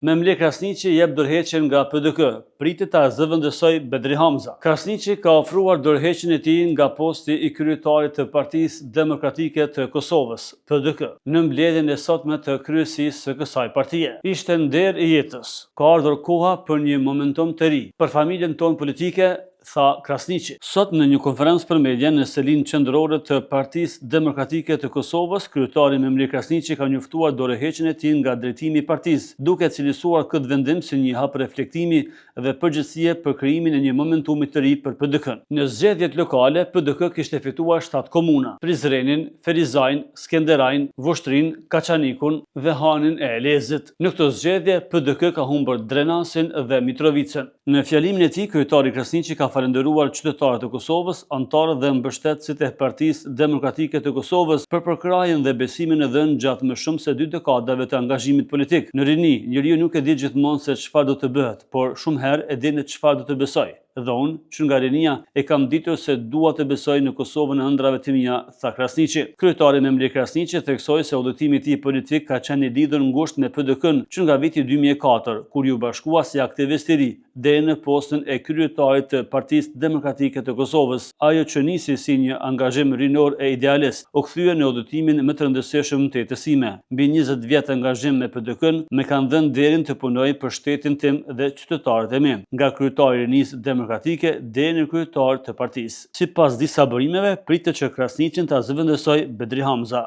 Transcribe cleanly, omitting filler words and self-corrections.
Memle Krasniqi jep dorëheqjen nga PDK, pritet ta zëvendësoj Bedri Hamza. Krasniqi ka ofruar dorëheqjen e tij nga posti i kryetarit të Partisë Demokratike të Kosovës, PDK, në mbledhjen e sotme të kryesisë së kësaj partie. Ishte nder i jetës. Ka ardhur koha për një momentum të ri për familjen tonë politike, tha Krasniqi. Sot në një konferencë për media në selinë qendrore të Partisë Demokratike të Kosovës, kryetari Memle Krasniqi ka njoftuar dorëheqjen e tij nga drejtimi i partisë, duke cilësuar këtë vendim si një hap reflektimi dhe përgjegjësie për krijimin e një momentumi të ri për PDK-n. Në zgjedhjet lokale, PDK kishte effektuar 7 komuna: Prizrenin, Ferizajin, Skenderajin, Voshtrin, Kaçanikun dhe Hanin e Elezit. Në këtë zgjedhje, PDK ka humbur Drenasin dhe Mitrovicën. Në fjalimin e tij, kryetari Krasniqi ka falendëruar qytetarët e Kosovës, anëtarët dhe mbështetësit e Partisë Demokratike të Kosovës për përkrahjen dhe besimin e dhënë gjatë më shumë se 2 dekadave të angazhimit politik. Në rini, njeriu nuk e di gjithmonë se çfarë do të bëhet, por shumë herë e di në çfarë do të besoj. Dhe unë, që nga rinia, e kam ditur se dua të besoj në Kosovën e ëndrave të mia, tha Krasniqi. Kryetari Memle Krasniqi theksoi se udhëtimi i tij politik ka qenë i lidhur ngushtë me PDK-n që nga viti 2004, kur ju bashkua si aktivist i ri deri në postën e kryetarit të Partisë Demokratike të Kosovës. Ajo që nisi si një angazhim rinor e idealist, u kthye në udhëtimin më të rëndësishëm të jetës sime. Mbi 20 vjet angazhim me PDK-n më kanë dhënë derin të punoj për shtetin tim dhe qytetarët e mi, nga kryetari i Rinisë Demokratike deri në kryetar të partisë. Sipas disa burimeve, pritet që Krasniqin ta zëvendësoj Bedri Hamza.